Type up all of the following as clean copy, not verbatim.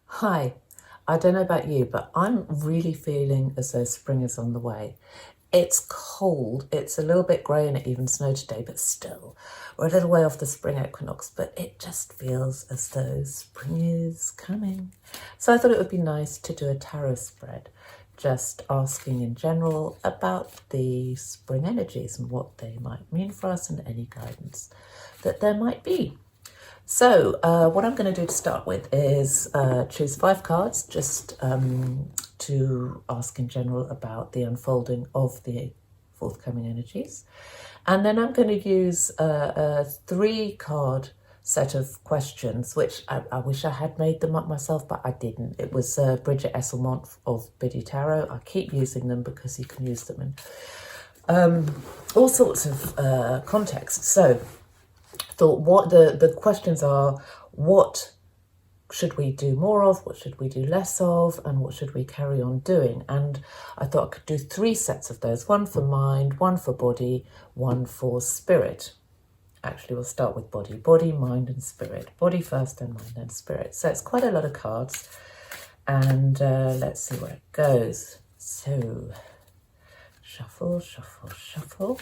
Hi, I don't know about you, but I'm really feeling as though spring is on the way. It's cold, it's a little bit grey and it even snowed today, but still, we're a little way off the spring equinox, but it just feels as though spring is coming. So I thought it would be nice to do a tarot spread, just asking in general about the spring energies and what they might mean for us and any guidance that there might be. So what I'm going to do to start with is choose 5 cards just to ask in general about the unfolding of the forthcoming energies. And then I'm going to use a 3-card set of questions, which I wish I had made them up myself, but I didn't. It was Brigit Esselmont of Biddy Tarot. I keep using them because you can use them in all sorts of contexts. So thought what the questions are: what should we do more of, what should we do less of, and what should we carry on doing? And I thought I could do 3 sets of those, one for mind, one for body, one for spirit. Actually, we'll start with body, mind and spirit. Body first, then mind, then spirit. So it's quite a lot of cards, and let's see where it goes. So shuffle, shuffle, shuffle,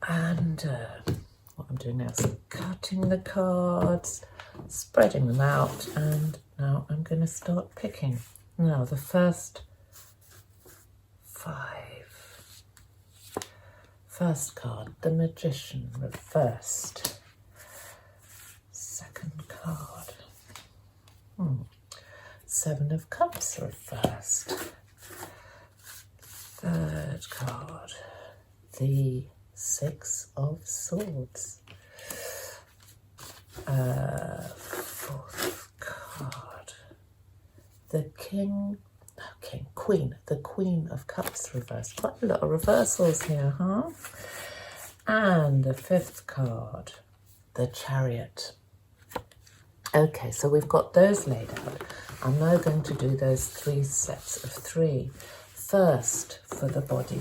and what I'm doing now is cutting the cards, spreading them out, and now I'm going to start picking. Now the first 5. First card, the Magician reversed. Second card, 7 of Cups reversed. Third card, the 6 of Swords. 4th card, the Queen, the Queen of Cups reversed. Quite a lot of reversals here, huh? And the 5th card, the Chariot. Okay, so we've got those laid out. I'm now going to do those 3 sets of 3. First, for the body,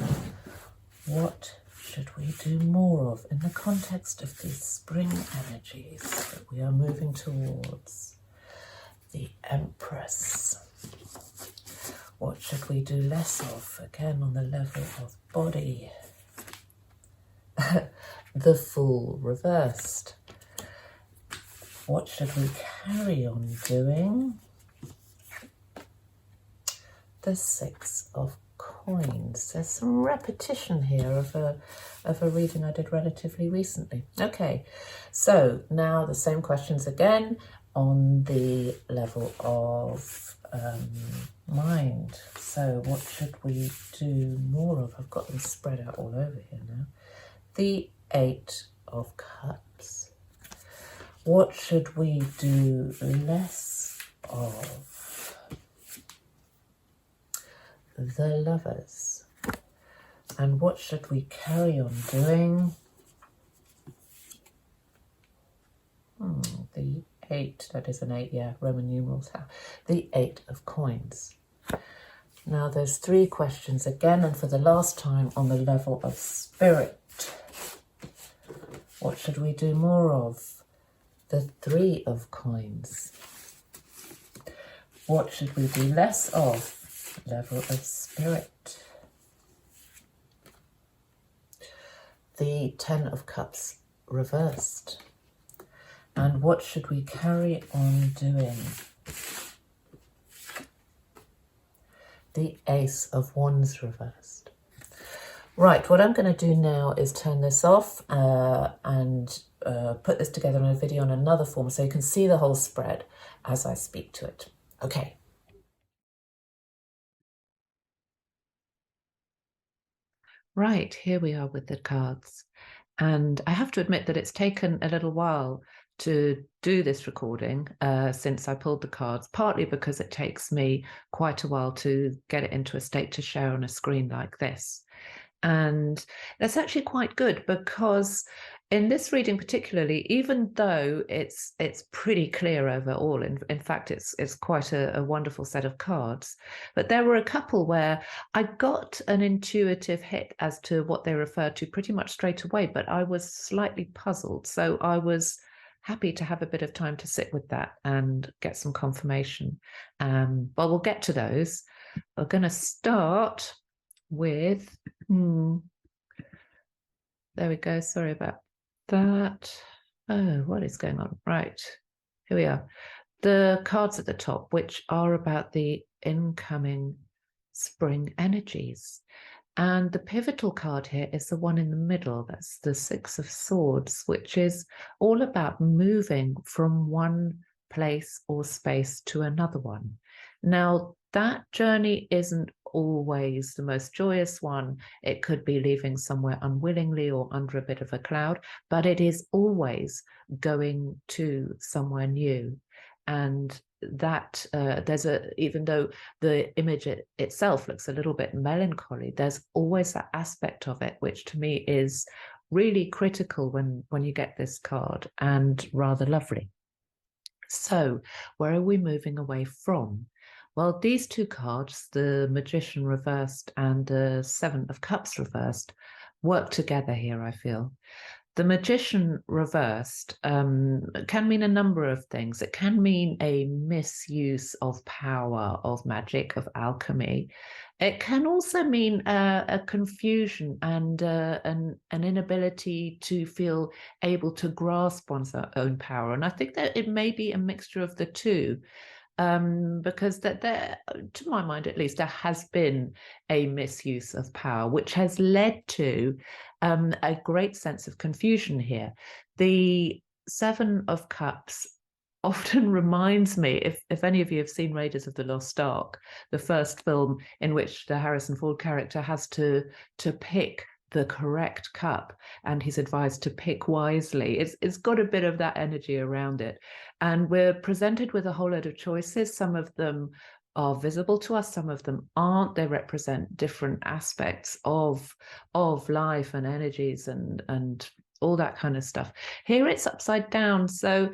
what should we do more of in the context of these spring energies that we are moving towards? The Empress. What should we do less of, again on the level of body? The Fool reversed. What should we carry on doing? The 6 of Coins. There's some repetition here of a reading I did relatively recently. Okay, so now the same questions again on the level of mind. So what should we do more of? I've got them spread out all over here now. The 8 of Cups. What should we do less of? The Lovers. And what should we carry on doing? The 8, that is an 8, yeah, Roman numerals. The 8 of Coins. Now there's 3 questions again, and for the last time on the level of spirit. What should we do more of? The 3 of Coins. What should we do less of? Level of spirit. The 10 of Cups reversed. And what should we carry on doing? The Ace of Wands reversed. Right, what I'm going to do now is turn this off and put this together in a video on another form so you can see the whole spread as I speak to it. Okay. Right, here we are with the cards. And I have to admit that it's taken a little while to do this recording since I pulled the cards, partly because it takes me quite a while to get it into a state to share on a screen like this. And that's actually quite good because in this reading particularly, even though it's pretty clear overall, in fact, it's quite a wonderful set of cards, but there were a couple where I got an intuitive hit as to what they referred to pretty much straight away, but I was slightly puzzled. So I was happy to have a bit of time to sit with that and get some confirmation. But we'll get to those. We're going to start with, there we go. Sorry about that. Oh, what is going on? Right. Here we are. The cards at the top, which are about the incoming spring energies. And the pivotal card here is the one in the middle. That's the Six of Swords, which is all about moving from one place or space to another one. Now, that journey isn't always the most joyous one. It could be leaving somewhere unwillingly or under a bit of a cloud, but it is always going to somewhere new. And that even though the image itself looks a little bit melancholy, there's always that aspect of it, which to me is really critical when you get this card, and rather lovely. So where are we moving away from? Well, these two cards, the Magician reversed and the Seven of Cups reversed, work together here, I feel. The Magician reversed can mean a number of things. It can mean a misuse of power, of magic, of alchemy. It can also mean a confusion and an inability to feel able to grasp one's own power. And I think that it may be a mixture of the two. Because there, to my mind at least, there has been a misuse of power, which has led to a great sense of confusion here. The Seven of Cups often reminds me, if any of you have seen Raiders of the Lost Ark, the first film in which the Harrison Ford character has to pick the correct cup, and he's advised to pick wisely. It's got a bit of that energy around it. And we're presented with a whole load of choices. Some of them are visible to us, some of them aren't. They represent different aspects of life and energies and all that kind of stuff. Here it's upside down. So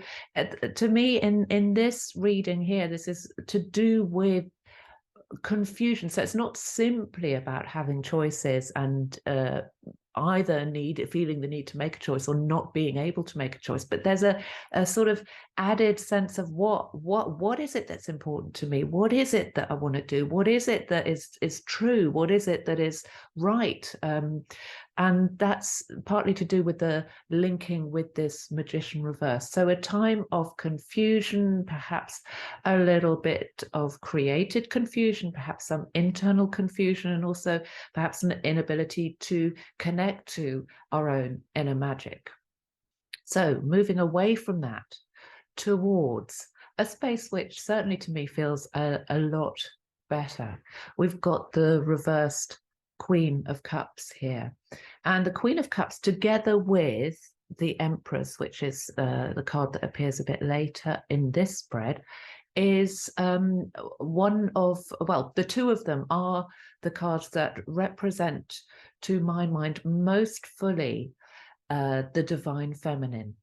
to me, in this reading here, this is to do with confusion. So it's not simply about having choices and either feeling the need to make a choice or not being able to make a choice, but there's a sort of added sense of what is it that's important to me? What is it that I want to do? What is it that is true? What is it that is right? And that's partly to do with the linking with this Magician reverse. So a time of confusion, perhaps a little bit of created confusion, perhaps some internal confusion, and also perhaps an inability to connect to our own inner magic. So moving away from that towards a space which certainly to me feels a lot better. We've got the reversed Queen of Cups here. And the Queen of Cups, together with the Empress, which is the card that appears a bit later in this spread, is one of, well, the two of them are the cards that represent, to my mind, most fully the divine feminine.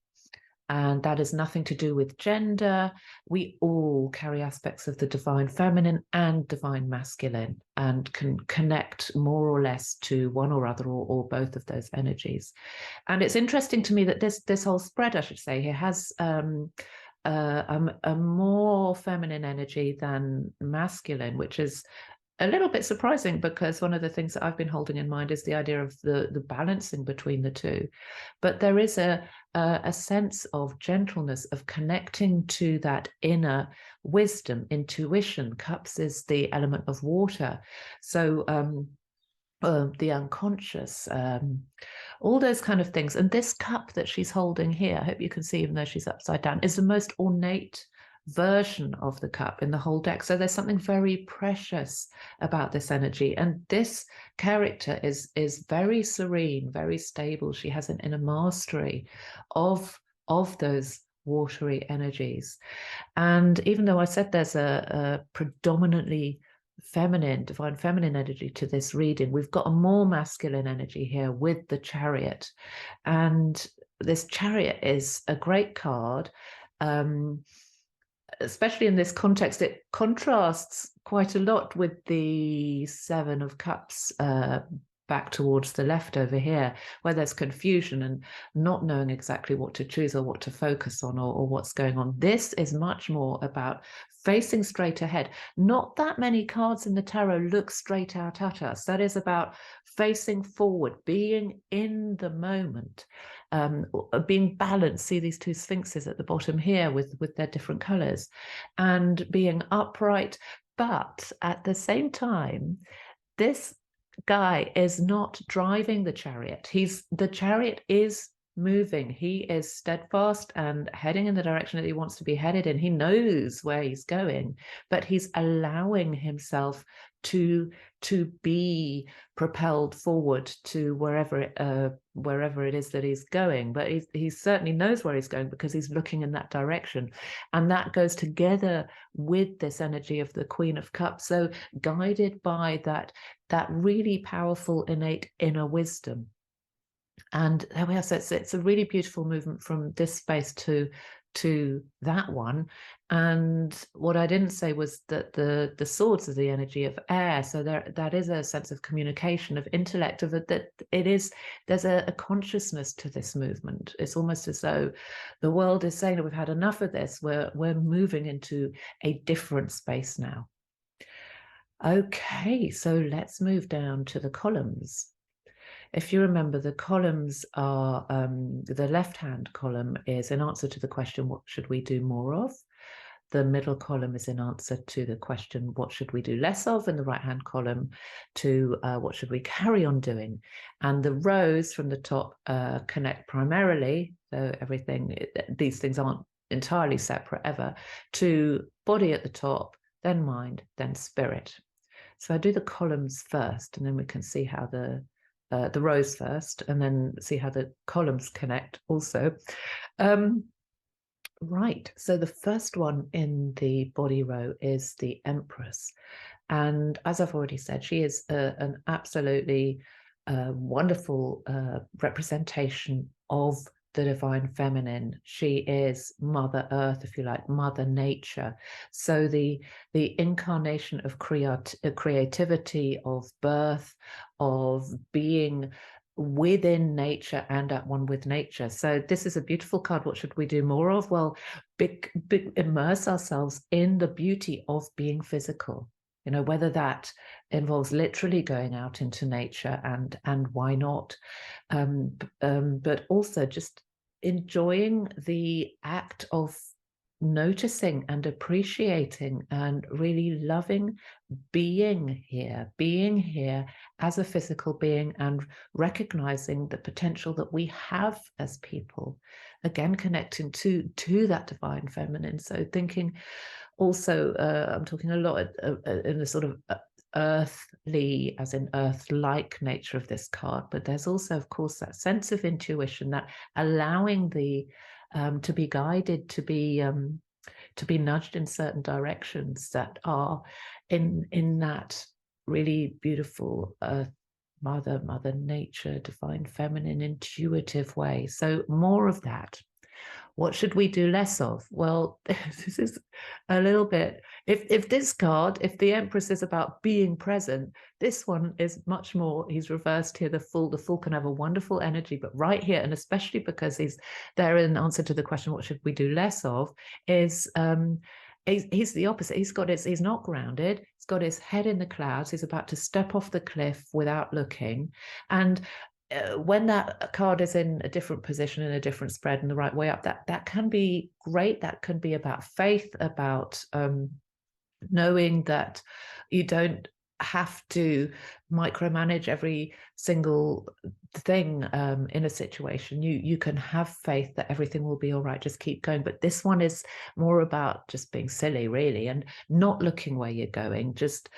And that has nothing to do with gender. We all carry aspects of the divine feminine and divine masculine and can connect more or less to one or other or both of those energies. And it's interesting to me that this whole spread, I should say, here has a more feminine energy than masculine, which is a little bit surprising because one of the things that I've been holding in mind is the idea of the balancing between the two. But there is a sense of gentleness, of connecting to that inner wisdom, intuition. Cups is the element of water. So the unconscious, all those kind of things. And this cup that she's holding here, I hope you can see, even though she's upside down, is the most ornate version of the cup in the whole deck. So there's something very precious about this energy. And this character is very serene, very stable. She has an inner mastery of those watery energies. And even though I said there's a predominantly feminine, divine feminine energy to this reading, we've got a more masculine energy here with the Chariot. And this Chariot is a great card. Especially in this context, it contrasts quite a lot with the Seven of Cups back towards the left over here, where there's confusion and not knowing exactly what to choose or what to focus on, or what's going on. This is much more about facing straight ahead. Not that many cards in the tarot look straight out at us. That is about facing forward, being in the moment, being balanced. See these two sphinxes at the bottom here with their different colors, and being upright. But at the same time, this guy is not driving the chariot. The chariot is moving. He is steadfast and heading in the direction that he wants to be headed in. He knows where he's going, but he's allowing himself to be propelled forward to wherever it is that he's going. But he certainly knows where he's going because he's looking in that direction, and that goes together with this energy of the Queen of Cups. So guided by that really powerful innate inner wisdom. And there we are. So it's a really beautiful movement from this space to that one. And what I didn't say was that the swords are the energy of air. So that is a sense of communication, of intellect, of it, that it is, there's a consciousness to this movement. It's almost as though the world is saying that we've had enough of this. We're moving into a different space now. Okay, so let's move down to the columns. If you remember, the columns are, the left-hand column is in answer to the question, what should we do more of? The middle column is in answer to the question, what should we do less of? And the right-hand column to what should we carry on doing? And the rows from the top connect primarily, so these things aren't entirely separate ever, to body at the top, then mind, then spirit. So I do the columns first, and then we can see how the rows first, and then see how the columns connect also. Right, so the first one in the body row is the Empress. And as I've already said, she is an absolutely wonderful representation of the divine feminine. She is Mother Earth, if you like, Mother Nature. So the incarnation of creativity, of birth, of being within nature and at one with nature. So this is a beautiful card. What should we do more of? Well, immerse ourselves in the beauty of being physical. You know, whether that involves literally going out into nature, and why not, but also just enjoying the act of noticing and appreciating and really loving being here as a physical being, and recognizing the potential that we have as people, again connecting to that divine feminine. So thinking also, I'm talking a lot in the sort of earthly, as in earth-like nature of this card, but there's also, of course, that sense of intuition, that allowing to be guided, to be nudged in certain directions that are in that really beautiful mother nature, divine feminine, intuitive way. So more of that. What should we do less of? Well, this is a little bit, if this card, if the Empress is about being present, this one is much more, he's reversed here, the Fool. The Fool can have a wonderful energy, but right here, and especially because he's there in answer to the question, what should we do less of, is he's the opposite. He's not grounded. He's got his head in the clouds. He's about to step off the cliff without looking. And when that card is in a different position, in a different spread, in the right way up, that can be great. That can be about faith, about knowing that you don't have to micromanage every single thing in a situation. You can have faith that everything will be all right, just keep going. But this one is more about just being silly, really, and not looking where you're going, just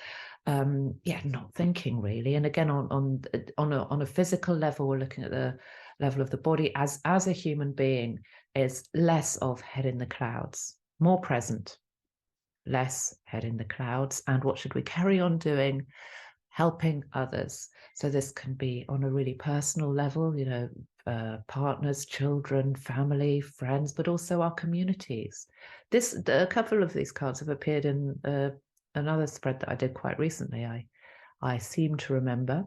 not thinking, really. And again, on a physical level, we're looking at the level of the body as a human being, is less of head in the clouds, more present, less head in the clouds. And what should we carry on doing? Helping others. So this can be on a really personal level, you know, partners, children, family, friends, but also our communities. A couple of these cards have appeared in another spread that I did quite recently, I seem to remember.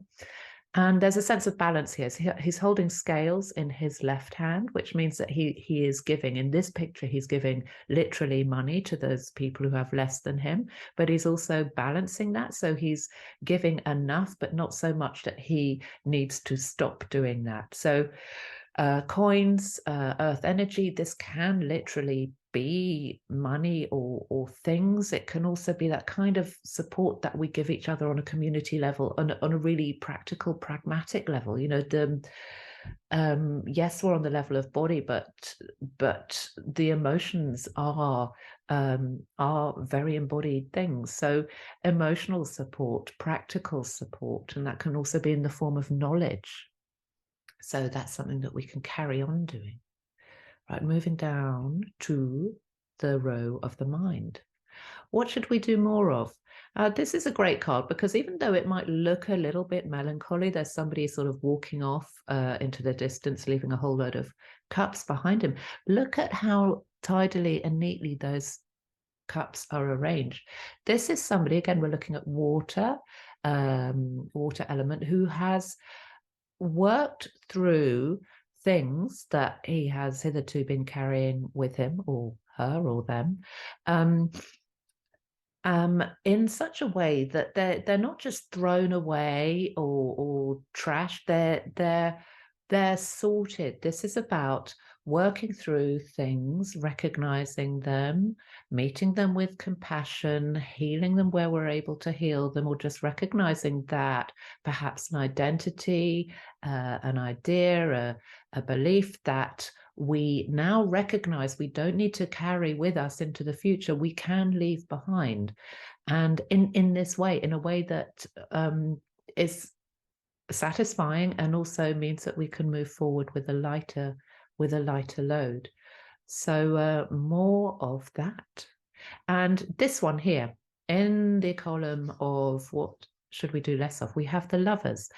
And there's a sense of balance here. So he's holding scales in his left hand, which means that he is giving, in this picture, he's giving literally money to those people who have less than him, but he's also balancing that. So he's giving enough, but not so much that he needs to stop doing that. So coins, earth energy, this can literally be money or things. It can also be that kind of support that we give each other on a community level, on a really practical, pragmatic level. You know, yes, we're on the level of body, but the emotions are very embodied things. So emotional support, practical support, and that can also be in the form of knowledge. So that's something that we can carry on doing. Right, moving down to the row of the mind. What should we do more of? This is a great card because even though it might look a little bit melancholy, there's somebody sort of walking off into the distance, leaving a whole load of cups behind him. Look at how tidily and neatly those cups are arranged. This is somebody, again, we're looking at water, water element, who has worked through things that he has hitherto been carrying with him, or her, or them, in such a way that they're not just thrown away or trashed. They're sorted. This is about working through things, recognizing them, meeting them with compassion, healing them where we're able to heal them, or just recognizing that perhaps an identity, an idea, a belief that we now recognize we don't need to carry with us into the future, we can leave behind. And in this way, in a way that is satisfying and also means that we can move forward with a lighter load. So more of that. And this one here in the column of what should we do less of, we have the Lovers.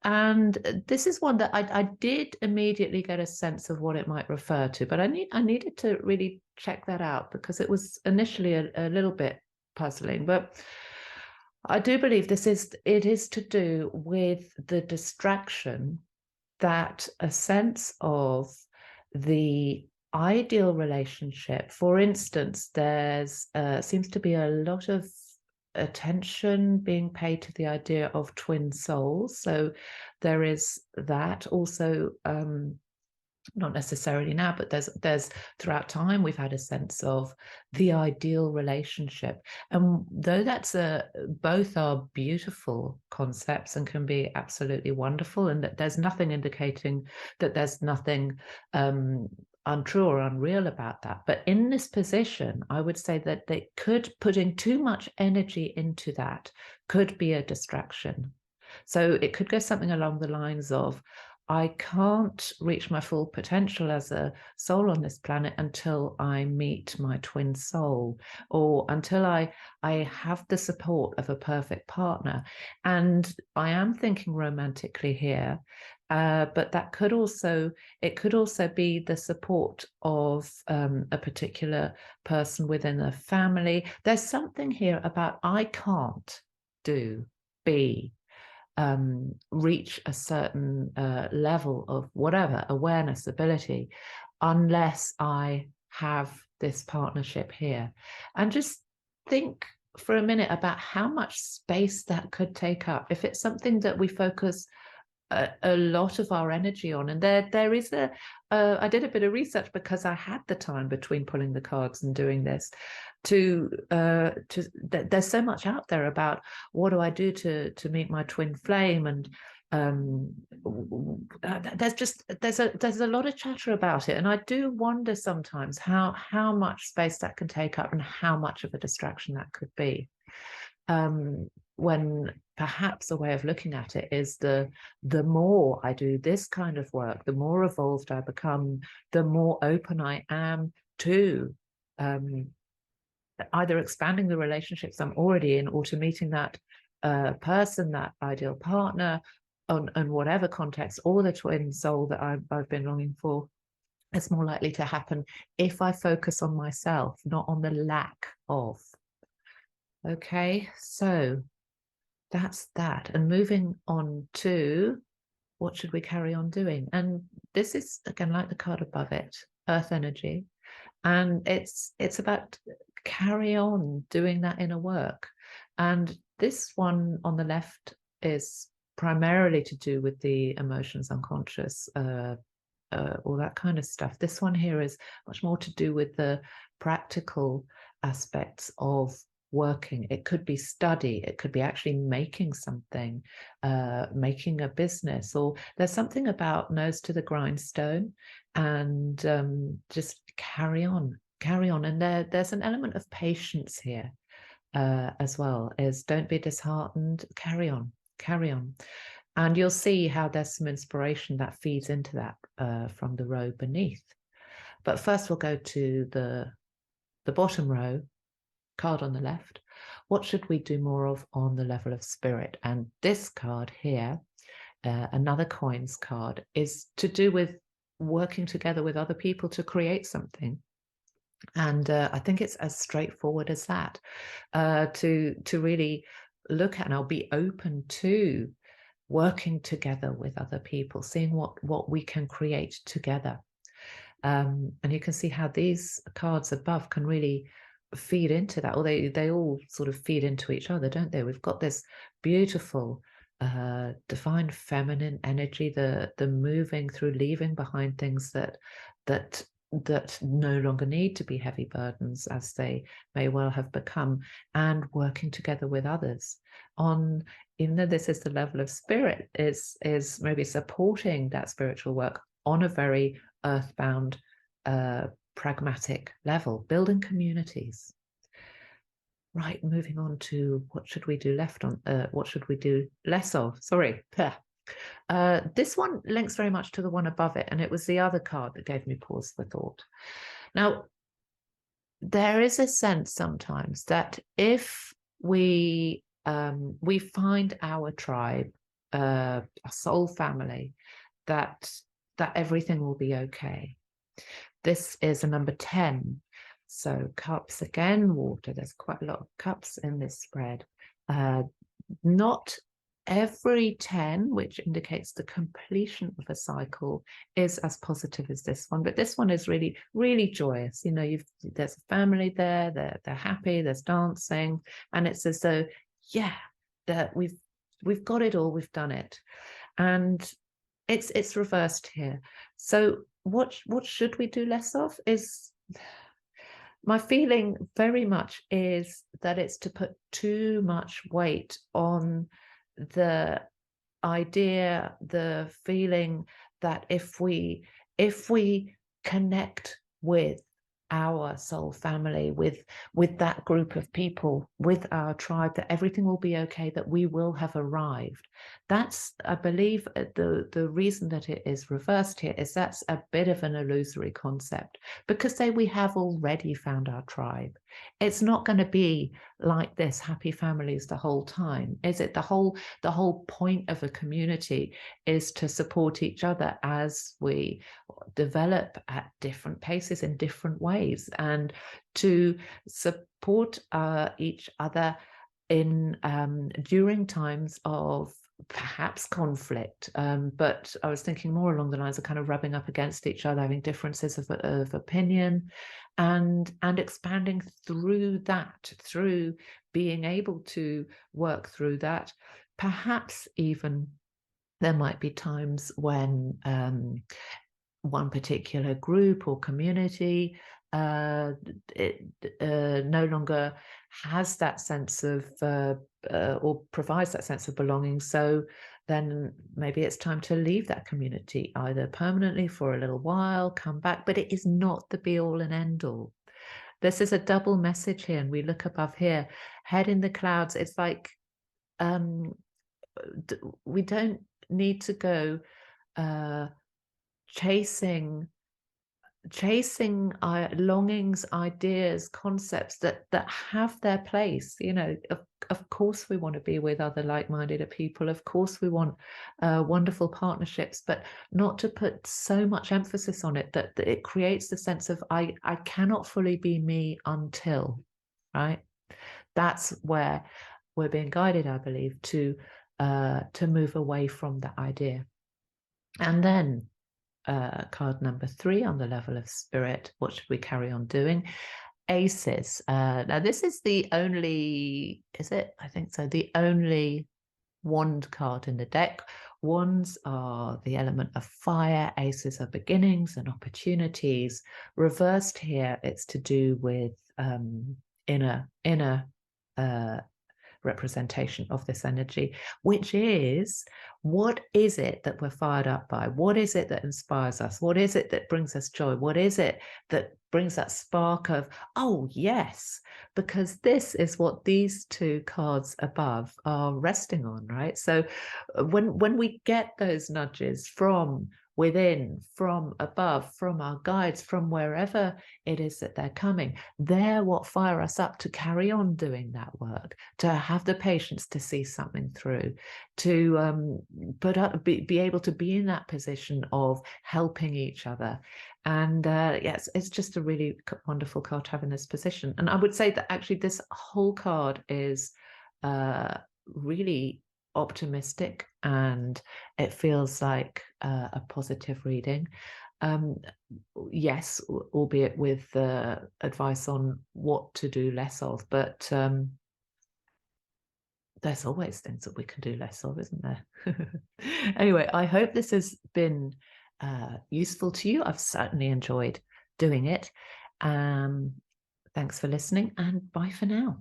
And this is one that I did immediately get a sense of what it might refer to, but I needed to really check that out because it was initially a little bit puzzling. But I do believe it is to do with the distraction that a sense of the ideal relationship. For instance, there's seems to be a lot of attention being paid to the idea of twin souls. So there is that also. Not necessarily now, but there's throughout time we've had a sense of the ideal relationship, and though that's both are beautiful concepts and can be absolutely wonderful, and that there's nothing indicating that there's nothing untrue or unreal about that. But in this position, I would say that putting too much energy into that could be a distraction. So it could go something along the lines of, I can't reach my full potential as a soul on this planet until I meet my twin soul, or until I have the support of a perfect partner. And I am thinking romantically here, but it could also be the support of a particular person within a family. There's something here about I can't reach a certain level of whatever awareness, ability, unless I have this partnership here. And just think for a minute about how much space that could take up if it's something that we focus a lot of our energy on. And there is I did a bit of research because I had the time between pulling the cards and doing this there's so much out there about what do I do to meet my twin flame, and there's a lot of chatter about it, and I do wonder sometimes how much space that can take up and how much of a distraction that could be. When perhaps a way of looking at it is the more I do this kind of work, the more evolved I become, the more open I am to either expanding the relationships I'm already in, or to meeting that person, that ideal partner, on whatever context, or the twin soul that I've been longing for. It's more likely to happen if I focus on myself, not on the lack of. Okay, so that's that. And moving on to what should we carry on doing? And this is, again, like the card above it, earth energy. And it's about carry on doing that inner work. And this one on the left is primarily to do with the emotions, unconscious, all that kind of stuff. This one here is much more to do with the practical aspects of working. It could be study, it could be actually making something, making a business, or there's something about nose to the grindstone and just carry on. And there's an element of patience here as well, is don't be disheartened, carry on. And you'll see how there's some inspiration that feeds into that from the row beneath. But first we'll go to the bottom row, card on the left. What should we do more of on the level of spirit? And this card here, another coins card, is to do with working together with other people to create something. And I think it's as straightforward as that, to really look at, and I'll be open to working together with other people, seeing what we can create together. And you can see how these cards above can really feed into that, or they all sort of feed into each other, don't they? We've got this beautiful defined feminine energy, the moving through, leaving behind things that no longer need to be heavy burdens, as they may well have become, and working together with others on, even though this is the level of spirit, is maybe supporting that spiritual work on a very earthbound, pragmatic level, building communities. Right, moving on to what should we do what should we do less of? Sorry. This one links very much to the one above it, and it was the other card that gave me pause for thought. Now, there is a sense sometimes that if we find our tribe, a soul family, that everything will be okay. This is a number 10. So cups again, water. There's quite a lot of cups in this spread. Not every 10, which indicates the completion of a cycle, is as positive as this one, but this one is really, really joyous. You know, there's a family there, they're happy, there's dancing, and it's as though, yeah, that we've got it all, we've done it. And it's reversed here. So what should we do less of? Is my feeling very much is that it's to put too much weight on the idea, the feeling that if we connect with our soul family, with that group of people, with our tribe, that everything will be okay, that we will have arrived. That's, I believe, the reason that it is reversed here is that's a bit of an illusory concept, because say we have already found our tribe. It's not going to be like this, happy families the whole time, is it? The whole point of a community is to support each other as we develop at different paces in different ways, and to support each other in during times of perhaps conflict, but I was thinking more along the lines of kind of rubbing up against each other, having differences of opinion, and expanding through that, through being able to work through that. Perhaps even there might be times when one particular group or community no longer has that sense of or provides that sense of belonging. So then maybe it's time to leave that community, either permanently for a little while, come back, but it is not the be all and end all. This is a double message here, and we look above here, head in the clouds. It's like we don't need to go chasing our longings, ideas, concepts that have their place. You know, of course we want to be with other like-minded people, of course we want wonderful partnerships, but not to put so much emphasis on it that it creates the sense of I cannot fully be me until, right? That's where we're being guided, I believe, to move away from that idea. And then card number 3 on the level of spirit, what should we carry on doing? Aces. Now this is the only, is it? I think so. The only wand card in the deck. Wands are the element of fire. Aces are beginnings and opportunities. Reversed here, it's to do with inner representation of this energy, which is, what is it that we're fired up by? What is it that inspires us? What is it that brings us joy? What is it that brings that spark of, oh yes, because this is what these 2 cards above are resting on, right? So when we get those nudges from within, from above, from our guides, from wherever it is that they're coming, they're what fire us up to carry on doing that work, to have the patience to see something through, to be able to be in that position of helping each other. And yes, it's just a really wonderful card to have in this position. And I would say that actually this whole card is really optimistic, and it feels like a positive reading. Yes, albeit with advice on what to do less of, but there's always things that we can do less of, isn't there? Anyway, I hope this has been useful to you. I've certainly enjoyed doing it. Thanks for listening, and bye for now.